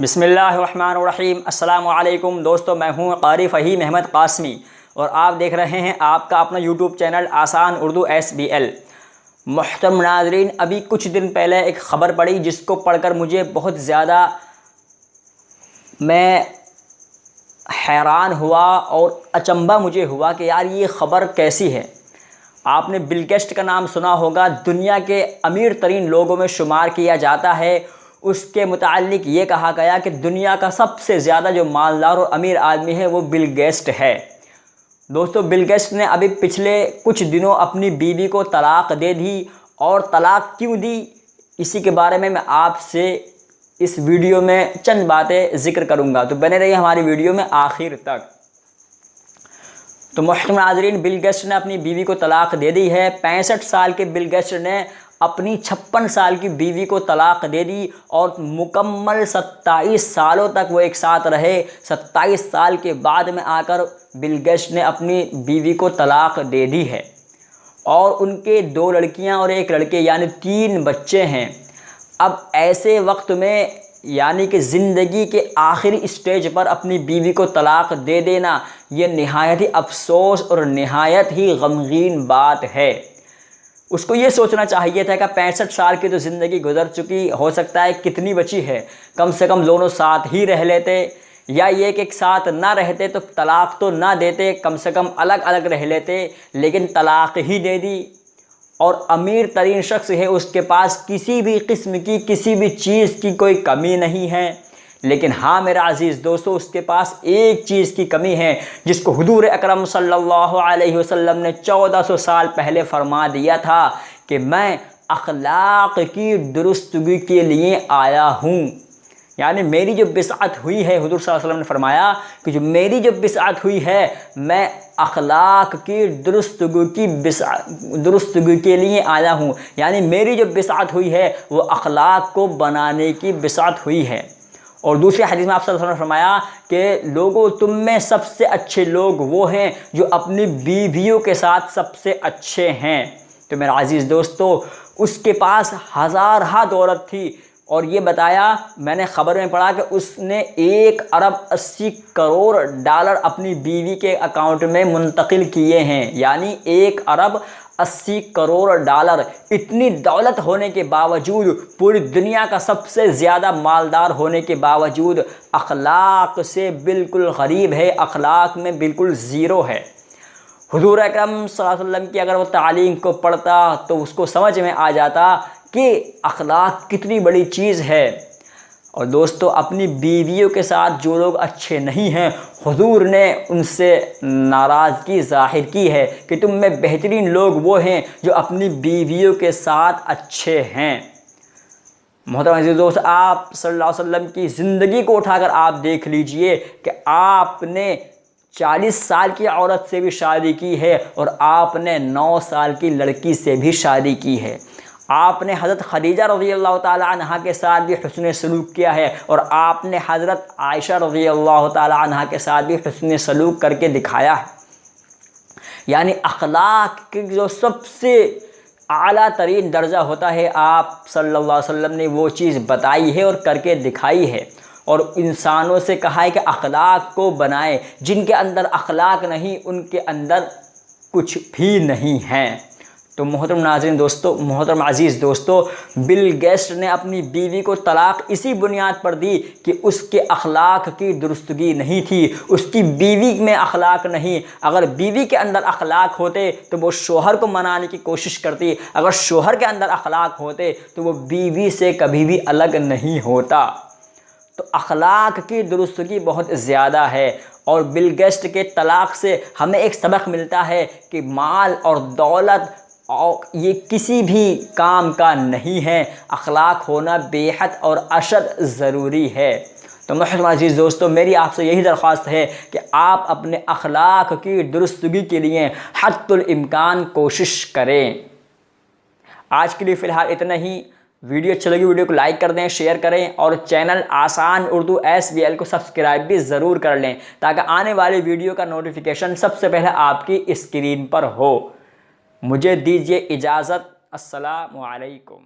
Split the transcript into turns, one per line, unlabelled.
बिस्मिल्लाहिर्रहमानिर्रहीम। अस्सलामु अलैकुम दोस्तों, मैं हूं क़ारी फ़हीम अहमद क़ासमी और आप देख रहे हैं आपका अपना यूट्यूब चैनल आसान उर्दू SBL। मोहतरम नाज़रीन, अभी कुछ दिन पहले एक ख़बर पड़ी जिसको पढ़कर मुझे बहुत ज़्यादा मैं हैरान हुआ और अचंभा मुझे हुआ कि यार ये ख़बर कैसी है। आपने बिल गेट्स का नाम सुना होगा, दुनिया के अमीर तरीन लोगों में शुमार किया जाता है। उसके मुताल्लिक ये कहा गया कि दुनिया का सबसे ज़्यादा जो मालदार और अमीर आदमी है वो बिल गेट्स है। दोस्तों, बिल गेट्स ने अभी पिछले कुछ दिनों अपनी बीवी को तलाक दे दी और तलाक क्यों दी इसी के बारे में मैं आपसे इस वीडियो में चंद बातें ज़िक्र करूँगा, तो बने रहिए हमारी वीडियो में आखिर तक। तो मोहतरम नाज़रीन, बिल गेट्स ने अपनी बीवी को तलाक दे दी है। 65 साल के बिल गेट्स ने अपनी 56 साल की बीवी को तलाक दे दी और मुकम्मल 27 सालों तक वो एक साथ रहे। 27 साल के बाद में आकर बिल गेट्स ने अपनी बीवी को तलाक दे दी है और उनके 2 लड़कियां और 1 लड़के यानी 3 बच्चे हैं। अब ऐसे वक्त में यानी कि ज़िंदगी के आखिरी स्टेज पर अपनी बीवी को तलाक दे देना ये निहायत ही अफसोस और निहायत ही गमगीन बात है। उसको ये सोचना चाहिए था कि 65 साल की तो ज़िंदगी गुजर चुकी, हो सकता है कितनी बची है, कम से कम दोनों साथ ही रह लेते, या ये कि एक साथ ना रहते तो तलाक तो ना देते, कम से कम अलग अलग रह लेते, लेकिन तलाक ही दे दी। और अमीर तरीन शख्स है, उसके पास किसी भी किस्म की किसी भी चीज़ की कोई कमी नहीं है, लेकिन हाँ मेरे अज़ीज़ दोस्तों, उसके पास एक चीज़ की कमी है जिसको हुजूर अकरम सल्लल्लाहु अलैहि वसल्लम ने 1400 साल पहले फरमा दिया था कि मैं अखलाक की दुरुस्तगी के लिए आया हूँ। यानी मेरी जो बिसअत हुई है, हुजूर सल्लल्लाहु अलैहि वसल्लम ने फरमाया कि जो मेरी जो बिसअत हुई है मैं अखलाक की दुरुस्तगी के लिए आया हूँ। यानी मेरी जो बिसअत हुई है वो अखलाक को बनाने की बिसअत हुई है। और दूसरे हदीस में आप सल्लल्लाहु अलैहि वसल्लम ने फरमाया कि लोगों, तुम में सबसे अच्छे लोग वो हैं जो अपनी बीवियों के साथ सबसे अच्छे हैं। तो मेरा अजीज़ दोस्तों, उसके पास हज़ार दौलत थी और ये बताया, मैंने ख़बर में पढ़ा कि उसने 1 अरब 80 करोड़ डॉलर अपनी बीवी के अकाउंट में मुंतकिल किए हैं। यानी 1 अरब 80 करोड़ डॉलर। इतनी दौलत होने के बावजूद, पूरी दुनिया का सबसे ज़्यादा मालदार होने के बावजूद अखलाक से बिल्कुल गरीब है, अखलाक में बिल्कुल ज़ीरो है। हुजूर अकरम सल्लल्लाहु अलैहि वसल्लम की अगर वो तालीम को पढ़ता तो उसको समझ में आ जाता कि अखलाक कितनी बड़ी चीज़ है। और दोस्तों, अपनी बीवियों के साथ जो लोग अच्छे नहीं हैं, हुजूर ने उनसे नाराज़गी ज़ाहिर की है कि तुम में बेहतरीन लोग वो हैं जो अपनी बीवियों के साथ अच्छे हैं। मोहतरम अज़ीज़ दोस्त, आप सल्लल्लाहु अलैहि वसल्लम की ज़िंदगी को उठाकर आप देख लीजिए कि आपने 40 साल की औरत से भी शादी की है और आपने 9 साल की लड़की से भी शादी की है। आपने हज़रत खदीजा रज़ियल्लाहु ताला अन्हा के साथ भी हुस्न सलूक किया है और आपने हज़रत आयशा रज़ियल्लाहु ताला अन्हा के साथ भी हुस्न सलूक करके दिखाया है। यानी अखलाक की जो सबसे आला तरीन दर्जा होता है, आप सल्लल्लाहु अलैहि वसल्लम ने वो चीज़ बताई है और करके दिखाई है। और इंसानों से कहा है कि अखलाक को बनाएं। जिनके अंदर अखलाक नहीं, उनके अंदर कुछ भी नहीं है। तो मोहतरम नाज़रीन दोस्तों, मोहतरम अज़ीज़ दोस्तों, बिल गेट्स ने अपनी बीवी को तलाक इसी बुनियाद पर दी कि उसके अखलाक की दुरुस्तगी नहीं थी, उसकी बीवी में अखलाक नहीं। अगर बीवी के अंदर अखलाक होते तो वो शोहर को मनाने की कोशिश करती, अगर शोहर के अंदर अखलाक होते तो वो बीवी से कभी भी अलग नहीं होता। तो अखलाक की दुरुस्तगी बहुत ज़्यादा है। और बिल गेट्स के तलाक से हमें एक सबक मिलता है कि माल और दौलत और ये किसी भी काम का नहीं है, अखलाक होना बेहद और अशद ज़रूरी है। तो मोहतरम अज़ीज़ दोस्तों, मेरी आपसे यही दरख्वास्त है कि आप अपने अखलाक की दुरुस्तगी के लिए हद्दुल इम्कान कोशिश करें। आज के लिए फ़िलहाल इतना ही। वीडियो अच्छी लगी, वीडियो को लाइक कर दें, शेयर करें और चैनल आसान उर्दू SBL को सब्सक्राइब भी ज़रूर कर लें ताकि आने वाली वीडियो का नोटिफिकेशन सबसे पहले आपकी स्क्रीन पर हो। मुझे दीजिए इजाज़त। अस्सलामु अलैकुम।